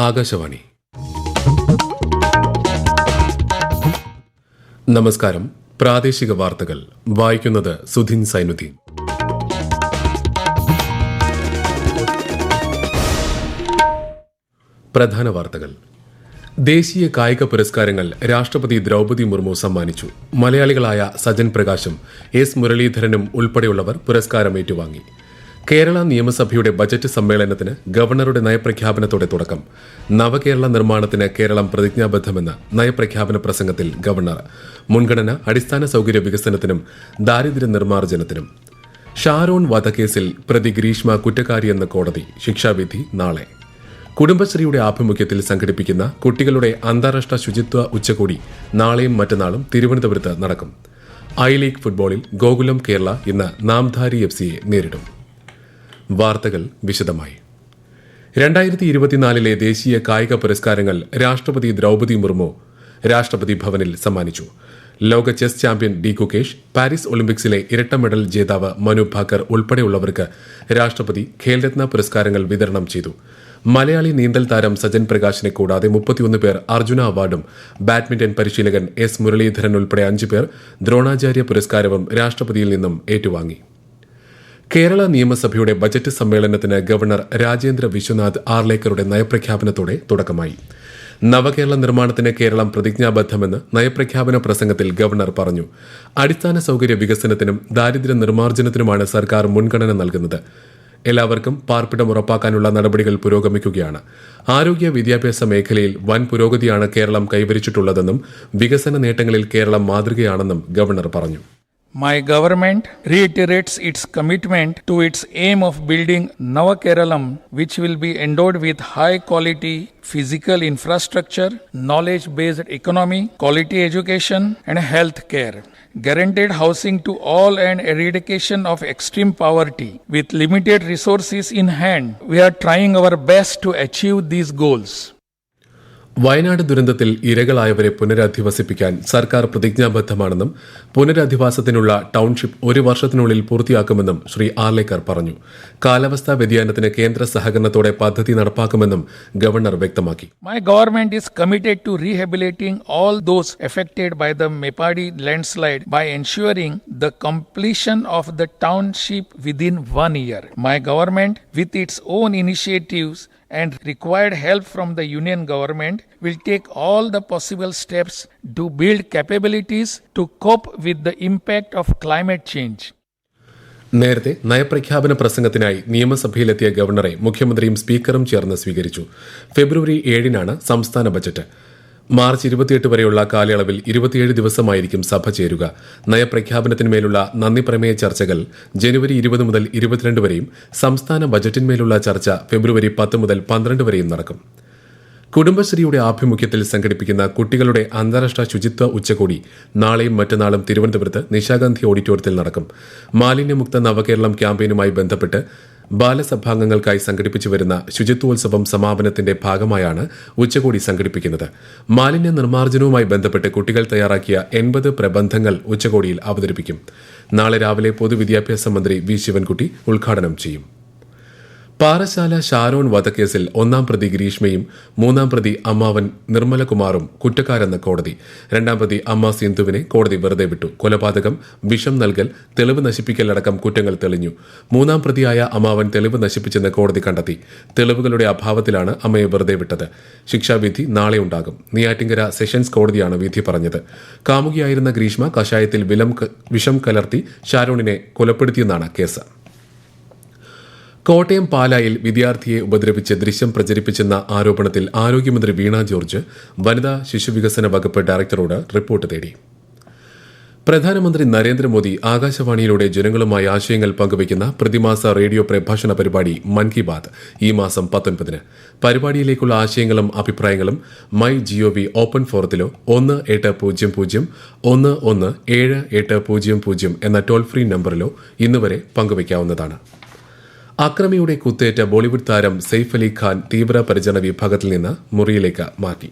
ആകാശവാണി. നമസ്കാരം. പ്രാദേശിക വാർത്തകൾ വായിക്കുന്നത് സുധിൻ സൈനുദ്ദീൻ. പ്രധാന വാർത്തകൾ. ദേശീയ കായിക പുരസ്കാരങ്ങൾ രാഷ്ട്രപതി ദ്രൌപദി മുർമു സമ്മാനിച്ചു. മലയാളികളായ സജൻ പ്രകാശും എസ് മുരളീധരനും ഉൾപ്പെടെയുള്ളവർ പുരസ്കാരം ഏറ്റുവാങ്ങി. കേരള നിയമസഭയുടെ ബജറ്റ് സമ്മേളനത്തിന് ഗവർണറുടെ നയപ്രഖ്യാപനത്തോടെ തുടക്കം. നവകേരള നിർമ്മാണത്തിന് കേരളം പ്രതിജ്ഞാബദ്ധമെന്ന് നയപ്രഖ്യാപന പ്രസംഗത്തിൽ ഗവർണർ. മുൻഗണന അടിസ്ഥാന സൌകര്യ വികസനത്തിനും ദാരിദ്ര്യ നിർമ്മാർജ്ജനത്തിനും. ഷാരോൺ വധക്കേസിൽ പ്രതി ഗ്രീഷ്മ കുറ്റക്കാരിയെന്ന് കോടതി. ശിക്ഷാവിധി നാളെ. കുടുംബശ്രീയുടെ ആഭിമുഖ്യത്തിൽ സംഘടിപ്പിക്കുന്ന കുട്ടികളുടെ അന്താരാഷ്ട്ര ശുചിത്വ ഉച്ചകോടി നാളെയും മറ്റന്നാളും തിരുവനന്തപുരത്ത് നടക്കും. ഐ ലീഗ് ഫുട്ബോളിൽ ഗോകുലം കേരള ഇന്ന് നാംധാരി എഫ്സിയെ നേരിടും. വാർത്തകൾ വിശദമായി. 2024 ദേശീയ കായിക പുരസ്കാരങ്ങൾ രാഷ്ട്രപതി ദ്രൌപദി മുർമു രാഷ്ട്രപതി ഭവനിൽ സമ്മാനിച്ചു. ലോക chess champion D Gukesh, Paris ഒളിമ്പിക്സിലെ ഇരട്ട മെഡൽ ജേതാവ് മനു ഭാക്കർ ഉൾപ്പെടെയുള്ളവർക്ക് രാഷ്ട്രപതി ഖേൽരത്ന പുരസ്കാരങ്ങൾ വിതരണം ചെയ്തു. മലയാളി നീന്തൽ താരം സജൻ പ്രകാശിനെ കൂടാതെ 31 പേർ അർജുന അവാർഡും ബാഡ്മിന്റൺ പരിശീലകൻ എസ് മുരളീധരൻ ഉൾപ്പെടെ 5 പേർ ദ്രോണാചാര്യ പുരസ്കാരവും രാഷ്ട്രപതിയിൽ നിന്നും ഏറ്റുവാങ്ങി. കേരള നിയമസഭയുടെ ബജറ്റ് സമ്മേളനത്തിന് ഗവർണർ രാജേന്ദ്ര വിശ്വനാഥ് ആർലേക്കറുടെ നയപ്രഖ്യാപനത്തോടെ തുടക്കമായി. നവകേരള നിർമ്മാണത്തിന് കേരളം പ്രതിജ്ഞാബദ്ധമെന്ന് നയപ്രഖ്യാപന പ്രസംഗത്തിൽ ഗവർണർ പറഞ്ഞു. അടിസ്ഥാന സൌകര്യ വികസനത്തിനും ദാരിദ്ര്യ നിർമ്മാർജ്ജനത്തിനുമാണ് സർക്കാർ മുൻഗണന നൽകുന്നത്. എല്ലാവർക്കും പാർപ്പിടം ഉറപ്പാക്കാനുള്ള നടപടികൾ പുരോഗമിക്കുകയാണ്. ആരോഗ്യ വിദ്യാഭ്യാസ മേഖലയിൽ വൻ പുരോഗതിയാണ് കേരളം കൈവരിച്ചിട്ടുള്ളതെന്നും വികസന നേട്ടങ്ങളിൽ കേരളം മാതൃകയാണെന്നും ഗവർണർ പറഞ്ഞു. My government reiterates its commitment to its aim of building Navakeralam, which will be endowed with high-quality physical infrastructure, knowledge-based economy, quality education, and health care. Guaranteed housing to all and eradication of extreme poverty. With limited resources in hand, we are trying our best to achieve these goals. Wayanad ദുരന്തത്തിൽ ഇരകളായവരെ പുനരധിവസിപ്പിക്കാൻ സർക്കാർ പ്രതിജ്ഞാബദ്ധമാണെന്നും പുനരധിവാസത്തിനുള്ള township 1 വർഷത്തിനുള്ളിൽ പൂർത്തിയാക്കുമെന്നും ശ്രീ ആർലേക്കർ പറഞ്ഞു. കാലാവസ്ഥാ വ്യതിയാനത്തിന് കേന്ദ്ര സഹകരണത്തോടെ പദ്ധതി നടപ്പാക്കുമെന്നും ഗവർണർ വ്യക്തമാക്കി. My government is committed to rehabilitating all those affected by the Mepadi landslide by ensuring the completion of the township within 1 year. My government, with its own initiatives and required help from the Union government, will take all the possible steps to build capabilities to cope with the impact of climate change. നേരത്തെ നയപ്രഖ്യാപന പ്രസംഗത്തിനായി നിയമസഭയിലെത്തിയ ഗവർണറെ മുഖ്യമന്ത്രിയും സ്പീക്കറും ചേർന്ന് സ്വീകരിച്ചു. ഫെബ്രുവരി 7-നാണ് സംസ്ഥാന budget. March 28 വരെയുള്ള കാലയളവിൽ 27 ദിവസമായിരിക്കും സഭ ചേരുക. നയപ്രഖ്യാപനത്തിന്മേലുള്ള നന്ദി പ്രമേയ ചർച്ചകൾ ജനുവരി 20 മുതൽ 22 വരെയും സംസ്ഥാന ബജറ്റിന്മേലുള്ള ചർച്ച ഫെബ്രുവരി 10 മുതൽ 12 വരെയും നടക്കും. കുടുംബശ്രീയുടെ ആഭിമുഖ്യത്തിൽ സംഘടിപ്പിക്കുന്ന കുട്ടികളുടെ അന്താരാഷ്ട്ര ശുചിത്വ ഉച്ചകോടി നാളെയും മറ്റന്നാളും തിരുവനന്തപുരത്ത് നിശാഗന്ധി ഓഡിറ്റോറിയത്തിൽ നടക്കും. മാലിന്യമുക്ത നവകേരളം ക്യാമ്പയിനുമായി ബന്ധപ്പെട്ട് ബാലസഭാംഗങ്ങൾക്കായി സംഘടിപ്പിച്ചു വരുന്ന ശുചിത്വോത്സവം സമാപനത്തിന്റെ ഭാഗമായാണ് ഉച്ചകോടി സംഘടിപ്പിക്കുന്നത്. മാലിന്യ നിർമ്മാർജ്ജനവുമായി ബന്ധപ്പെട്ട് കുട്ടികൾ തയ്യാറാക്കിയ 80 പ്രബന്ധങ്ങൾ ഉച്ചകോടിയിൽ അവതരിപ്പിക്കും. നാളെ രാവിലെ പൊതുവിദ്യാഭ്യാസ മന്ത്രി വി ശിവൻകുട്ടി ഉദ്ഘാടനം ചെയ്യും. പാറശാല ഷാരോൺ വധക്കേസിൽ 1-ാം പ്രതി ഗ്രീഷ്മയും 3-ാം പ്രതി അമ്മാവൻ നിർമ്മലകുമാറും കുറ്റക്കാരെന്ന് കോടതി. 2-ാം പ്രതി അമ്മ സിന്ധുവിനെ കോടതി വെറുതെ വിട്ടു. കൊലപാതകം, വിഷം നൽകൽ, തെളിവ് നശിപ്പിക്കൽ അടക്കം കുറ്റങ്ങൾ തെളിഞ്ഞു. 3-ാം പ്രതിയായ അമ്മാവൻ തെളിവ് നശിപ്പിച്ചെന്ന് കോടതി കണ്ടെത്തി. തെളിവുകളുടെ അഭാവത്തിലാണ് അമ്മയെ വെറുതെ വിട്ടത്. ശിക്ഷാവിധി നാളെ ഉണ്ടാകും. നെയ്യാറ്റിൻകര സെഷൻസ് കോടതിയാണ് വിധി പറഞ്ഞത്. കാമുകിയായിരുന്ന ഗ്രീഷ്മ കഷായത്തിൽ വിഷം കലർത്തി ഷാരോണിനെ കൊലപ്പെടുത്തിയെന്നാണ് കേസ്. കോട്ടയം പാലായിൽ വിദ്യാർത്ഥിയെ ഉപദ്രവിച്ച് ദൃശ്യം പ്രചരിപ്പിച്ചെന്ന ആരോപണത്തിൽ ആരോഗ്യമന്ത്രി വീണ ജോർജ് വനിതാ ശിശുവികസന വകുപ്പ് ഡയറക്ടറോട് റിപ്പോർട്ട് തേടി. പ്രധാനമന്ത്രി നരേന്ദ്രമോദി ആകാശവാണിയിലൂടെ ജനങ്ങളുമായി ആശയങ്ങൾ പങ്കുവയ്ക്കുന്ന പ്രതിമാസ റേഡിയോ പ്രഭാഷണ പരിപാടി മൻ കി ബാത് ഈ മാസം 19-ന്. പരിപാടിയിലേക്കുള്ള ആശയങ്ങളും അഭിപ്രായങ്ങളും മൈ ജിഒവി ഓപ്പൺ ഫോറത്തിലോ 1-800-11-7800 എന്ന ടോൾ ഫ്രീ നമ്പറിലോ ഇന്നുവരെ പങ്കുവയ്ക്കാവുന്നതാണ്. അക്രമിയുടെ കുത്തേറ്റ ബോളിവുഡ് താരം സെയ്ഫ് അലി ഖാൻ തീവ്ര പരിചരണ വിഭാഗത്തിൽ നിന്ന് മുറിയിലേക്ക് മാറ്റി.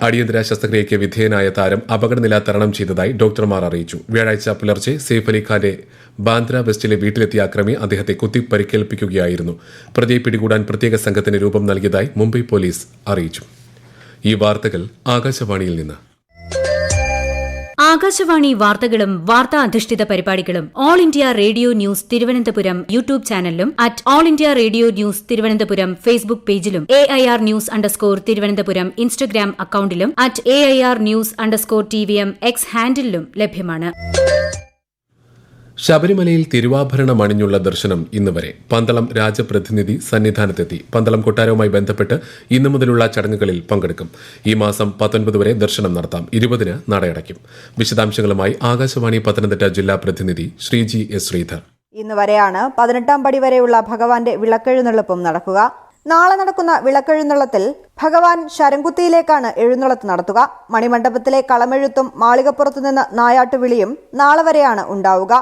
അടിയന്തര ശസ്ത്രക്രിയയ്ക്ക് വിധേയനായ താരം അപകടനില തരണം ചെയ്തതായി ഡോക്ടർമാർ അറിയിച്ചു. വ്യാഴാഴ്ച പുലർച്ചെ സെയ്ഫ് അലി ഖാന്റെ ബാന്ദ്ര വെസ്റ്റിലെ വീട്ടിലെത്തിയ അക്രമി അദ്ദേഹത്തെ കുത്തി പരിക്കേൽപ്പിക്കുകയായിരുന്നു. പ്രതിയെ പിടികൂടാൻ പ്രത്യേക സംഘത്തിന് രൂപം നൽകിയതായി മുംബൈ പോലീസ് അറിയിച്ചു. ഈ വാർത്തകൾ ആകാശവാണിയിൽ നിന്ന്. ആകാശവാണി വാർത്തകളും വാർത്താ അധിഷ്ഠിത പരിപാടികളും all India radio news Thiruvananthapuram YouTube ചാനലിലും at all India radio news Thiruvananthapuram Facebook പേജിലും AIR ന്യൂസ് _ തിരുവനന്തപുരം ഇൻസ്റ്റഗ്രാം അക്കൌണ്ടിലും at AIR news _ TVM X ഹാൻഡിലും ലഭ്യമാണ്. ശബരിമലയിൽ തിരുവാഭരണം അണിഞ്ഞുള്ള ദർശനം ഇന്ന് വരെ. പന്തളം രാജപ്രതിനിധി സന്നിധാനത്തെത്തി. പന്തളം കൊട്ടാരവുമായി ബന്ധപ്പെട്ട് ഇന്നു മുതലുള്ള ചടങ്ങുകളിൽ പങ്കെടുക്കും. ഈ മാസം 19 വരെ ദർശനം നടത്താം. 20-ന് നടയടയ്ക്കും. വിശദാംശങ്ങളുമായി ആകാശവാണി പത്തനംതിട്ട ജില്ലാ പ്രതിനിധി ശ്രീജി എസ് ശ്രീധർ. ഇന്ന് വരെയാണ് 18-ാം പടി വരെയുള്ള ഭഗവാന്റെ വിളക്കെഴുന്നള്ളിപ്പും നടക്കുക. നാളെ നടക്കുന്ന വിളക്കെഴുന്നള്ളത്തിൽ ഭഗവാൻ ശരംകുത്തിയിലേക്കാണ് എഴുന്നള്ളത്ത് നടത്തുക. മണിമണ്ഡപത്തിലെ കളമെഴുത്തും മാളികപ്പുറത്തുനിന്ന് നായാട്ടുവിളിയും നാളെ വരെയാണ് ഉണ്ടാവുക.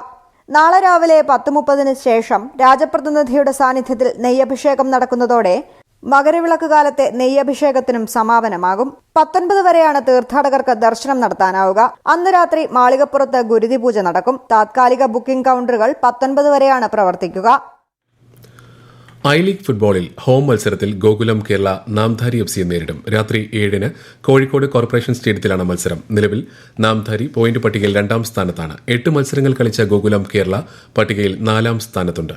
നാളെ രാവിലെ 10:30-ന് ശേഷം രാജപ്രതിനിധിയുടെ സാന്നിധ്യത്തിൽ നെയ്യഭിഷേകം നടക്കുന്നതോടെ മകരവിളക്ക് കാലത്തെ നെയ്യഭിഷേകത്തിനും സമാപനമാകും. 19 വരെയാണ് തീർത്ഥാടകർക്ക് ദർശനം നടത്താനാവുക. അന്ന് രാത്രി മാളികപ്പുറത്ത് ഗുരുതി പൂജ നടക്കും. താത്കാലിക ബുക്കിംഗ് കൌണ്ടറുകൾ 19 വരെയാണ് പ്രവർത്തിക്കുക. ഐ ലീഗ് ഫുട്ബോളിൽ ഹോം മത്സരത്തിൽ ഗോകുലം കേരള നാംധാരി FCയെ നേരിടും. രാത്രി 7-ന് കോഴിക്കോട് കോർപ്പറേഷൻ സ്റ്റേഡിയത്തിലാണ് മത്സരം. നിലവിൽ നാംധാരി പോയിന്റ് പട്ടികയിൽ 2-ാം സ്ഥാനത്താണ്. 8 മത്സരങ്ങൾ കളിച്ച ഗോകുലം കേരള പട്ടികയിൽ 4-ാം സ്ഥാനത്തുണ്ട്.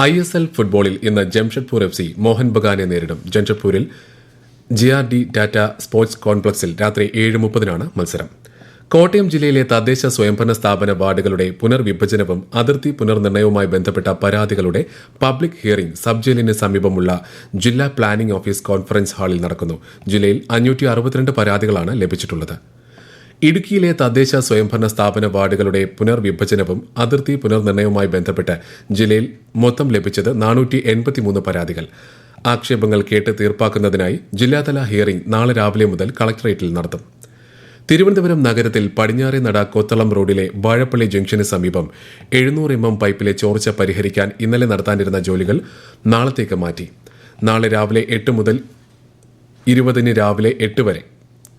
ISL ഫുട്ബോളിൽ ഇന്ന് ജംഷഡ്പൂർ FC മോഹൻ ബഗാനെ നേരിടും. ജംഷഡ്പൂരിൽ GRD ടാറ്റ സ്പോർട്സ് കോംപ്ലക്സിൽ രാത്രി 7:30-നാണ് മത്സരം. കോട്ടയം ജില്ലയിലെ തദ്ദേശ സ്വയംഭരണ സ്ഥാപന വാർഡുകളുടെ പുനർവിഭജനവും അതിർത്തി പുനർനിർണയവുമായി ബന്ധപ്പെട്ട പരാതികളുടെ പബ്ലിക് ഹിയറിംഗ് സബ് ജയിലിന് സമീപമുള്ള ജില്ലാ പ്ലാനിംഗ് ഓഫീസ് കോൺഫറൻസ് ഹാളിൽ നടക്കുന്നു. ജില്ലയിൽ 562 പരാതികളാണ് ലഭിച്ചിട്ടുള്ളത്. ഇടുക്കിയിലെ തദ്ദേശ സ്വയംഭരണ സ്ഥാപന വാർഡുകളുടെ പുനർവിഭജനവും അതിർത്തി പുനർനിർണയവുമായി ബന്ധപ്പെട്ട് ജില്ലയിൽ മൊത്തം ലഭിച്ചത് 483 പരാതികൾ. ആക്ഷേപങ്ങൾ കേട്ട് തീർപ്പാക്കുന്നതിനായി ജില്ലാതല ഹിയറിംഗ് നാളെ രാവിലെ മുതൽ കളക്ടറേറ്റിൽ നടത്തും. തിരുവനന്തപുരം നഗരത്തിൽ പടിഞ്ഞാറേ നട കൊത്തളം റോഡിലെ വാഴപ്പള്ളി ജംഗ്ഷന് സമീപം 700 mm പൈപ്പിലെ ചോർച്ച പരിഹരിക്കാൻ ഇന്നലെ നടത്താനിരുന്ന ജോലികൾ നാളത്തേക്ക് മാറ്റി. നാളെ രാവിലെ 8 മുതൽ 20-ന് രാവിലെ 8 വരെ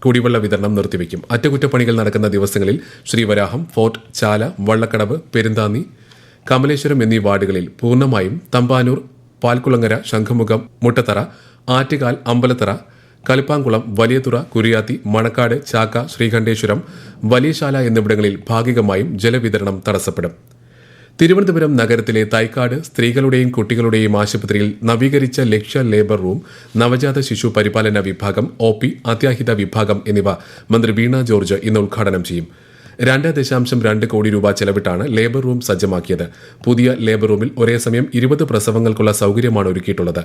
കുടിവെള്ള വിതരണം നിർത്തിവെക്കും. അറ്റകുറ്റപ്പണികൾ നടക്കുന്ന ദിവസങ്ങളിൽ ശ്രീവരാഹം, ഫോർട്ട്, ചാല, വള്ളക്കടവ്, പെരുന്താന്നി, കമലേശ്വരം എന്നീ വാർഡുകളിൽ പൂർണ്ണമായും തമ്പാനൂർ, പാൽക്കുളങ്ങര, ശംഖുമുഖം, മുട്ടത്തറ, ആറ്റുകാൽ, അമ്പലത്തറ, കലിപ്പാങ്കുളം, വലിയതുറ, കുരിയാത്തി, മണക്കാട്, ചാക്ക, ശ്രീകണ്ഠേശ്വരം, വലിയശാല എന്നിവിടങ്ങളിൽ ഭാഗികമായും ജലവിതരണം തടസ്സപ്പെടും. തിരുവനന്തപുരം നഗരത്തിലെ തൈക്കാട് സ്ത്രീകളുടെയും കുട്ടികളുടെയും ആശുപത്രിയിൽ നവീകരിച്ച ലക്ഷ്യ ലേബർ റൂം, നവജാത ശിശു പരിപാലന വിഭാഗം, OP, അത്യാഹിത വിഭാഗം എന്നിവ മന്ത്രി വീണ ജോർജ് ഇന്ന് ഉദ്ഘാടനം ചെയ്യും. 2.2 കോടി രൂപ ചെലവിട്ടാണ് ലേബർ റൂം സജ്ജമാക്കിയത്. പുതിയ ലേബർ റൂമിൽ ഒരേ സമയം 20 പ്രസവങ്ങൾക്കുള്ള സൌകര്യമാണ് ഒരുക്കിയിട്ടുള്ളത്.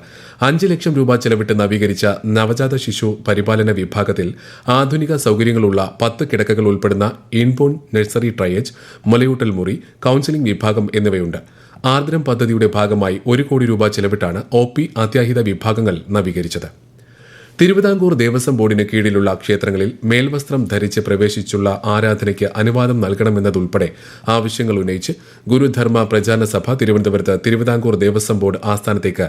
5 ലക്ഷം രൂപ ചെലവിട്ട് നവീകരിച്ച നവജാത ശിശു പരിപാലന വിഭാഗത്തിൽ ആധുനിക സൌകര്യങ്ങളുള്ള 10 കിടക്കകൾ ഉൾപ്പെടുന്ന ഇൻബോൺ നഴ്സറി ട്രയേജ്, മുലയൂട്ടൽ മുറി, കൌൺസിലിംഗ് വിഭാഗം എന്നിവയുണ്ട്. ആർദ്രം പദ്ധതിയുടെ ഭാഗമായി 1 കോടി രൂപ ചെലവിട്ടാണ് OP, അത്യാഹിത വിഭാഗങ്ങൾ നവീകരിച്ചത്. തിരുവിതാംകൂർ ദേവസ്വം ബോർഡിന് കീഴിലുള്ള ക്ഷേത്രങ്ങളിൽ മേൽവസ്ത്രം ധരിച്ച് പ്രവേശിച്ചുള്ള ആരാധനയ്ക്ക് അനുവാദം നൽകണമെന്നതുൾപ്പെടെ ആവശ്യങ്ങൾ ഉന്നയിച്ച് ഗുരുധർമ്മ പ്രചാരണ സഭ തിരുവനന്തപുരത്ത് തിരുവിതാംകൂർ ദേവസ്വം ബോർഡ് ആസ്ഥാനത്തേക്ക്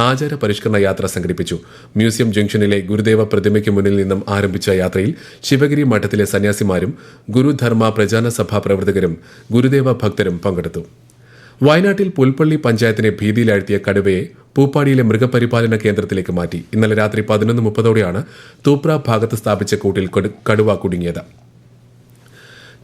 ആചാര പരിഷ്കരണ യാത്ര സംഘടിപ്പിച്ചു. മ്യൂസിയം ജംഗ്ഷനിലെ ഗുരുദേവ പ്രതിമയ്ക്ക് മുന്നിൽ നിന്നും ആരംഭിച്ച യാത്രയിൽ ശിവഗിരി മഠത്തിലെ സന്യാസിമാരും ഗുരുധർമ്മ പ്രചാരണ സഭാ പ്രവർത്തകരും ഗുരുദേവ ഭക്തരും പങ്കെടുത്തു. വയനാട്ടിൽ പുൽപ്പള്ളി പഞ്ചായത്തിനെ ഭീതിയിലാഴ്ത്തിയ കടുവയെ പൂപ്പാടിയിലെ മൃഗപരിപാലന കേന്ദ്രത്തിലേക്ക് മാറ്റി. ഇന്നലെ രാത്രി 11:30-ഓടെയാണ് തൂപ്ര ഭാഗത്ത് സ്ഥാപിച്ച കൂട്ടിൽ കടുവ കുടുങ്ങിയത്.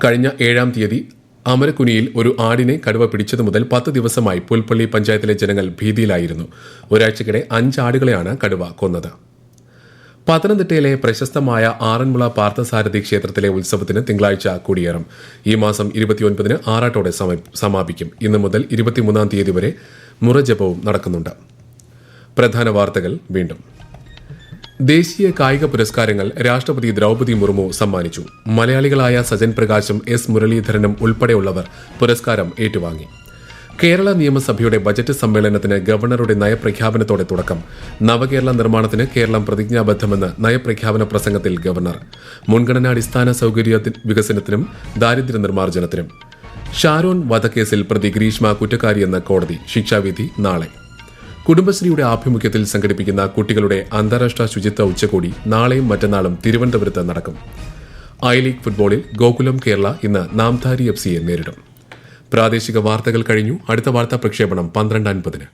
കഴിഞ്ഞ 7-ാം തീയതി അമരക്കുനിയിൽ ഒരു ആടിനെ കടുവ പിടിച്ചതു മുതൽ 10 ദിവസമായി പുൽപ്പള്ളി പഞ്ചായത്തിലെ ജനങ്ങൾ ഭീതിയിലായിരുന്നു. ഒരാഴ്ചക്കിടെ 5 ആടുകളെയാണ് കടുവ കൊന്നത്. പത്തനംതിട്ടയിലെ പ്രശസ്തമായ ആറന്മുള പാർത്ഥസാരഥി ക്ഷേത്രത്തിലെ ഉത്സവത്തിന് തിങ്കളാഴ്ച കൊടിയേറും. ഈ മാസം 29-ന് ആറാട്ടോടെ സമാപിക്കും. ഇന്നു മുതൽ 23-ാം തീയതി വരെ മുറജപവും നടക്കുന്നുണ്ട്. പ്രധാന വാർത്തകൾ വീണ്ടും. ദേശീയ കായിക പുരസ്കാരങ്ങൾ രാഷ്ട്രപതി ദ്രൌപദി മുർമു സമ്മാനിച്ചു. മലയാളികളായ സജൻ പ്രകാശും S മുരളീധരനും ഉൾപ്പെടെയുള്ളവർ പുരസ്കാരം ഏറ്റുവാങ്ങി. കേരള നിയമസഭയുടെ ബജറ്റ് സമ്മേളനത്തിന് ഗവർണറുടെ നയപ്രഖ്യാപനത്തോടെ തുടക്കം. നവകേരള നിർമ്മാണത്തിന് കേരളം പ്രതിജ്ഞാബദ്ധമെന്ന് നയപ്രഖ്യാപന പ്രസംഗത്തിൽ ഗവർണർ. മുൻഗണനാടിസ്ഥാന സൌകര്യ വികസനത്തിനും ദാരിദ്ര്യ നിർമ്മാർജ്ജനത്തിനും. ഷാരോൺ വധക്കേസിൽ പ്രതി ഗ്രീഷ്മ കുറ്റക്കാരിയെന്ന് കോടതി. ശിക്ഷാവിധി നാളെ. കുടുംബശ്രീയുടെ ആഭിമുഖ്യത്തിൽ സംഘടിപ്പിക്കുന്ന കുട്ടികളുടെ അന്താരാഷ്ട്ര ശുചിത്വ ഉച്ചകോടി നാളെയും മറ്റന്നാളും തിരുവനന്തപുരത്ത് നടക്കും. ഐ ലീഗ് ഫുട്ബോളിൽ ഗോകുലം കേരള ഇന്ന് നാംധാരി FC നേരിടും. പ്രാദേശിക വാർത്തകൾ കഴിഞ്ഞു. അടുത്ത വാർത്താ പ്രക്ഷേപണം 12:50.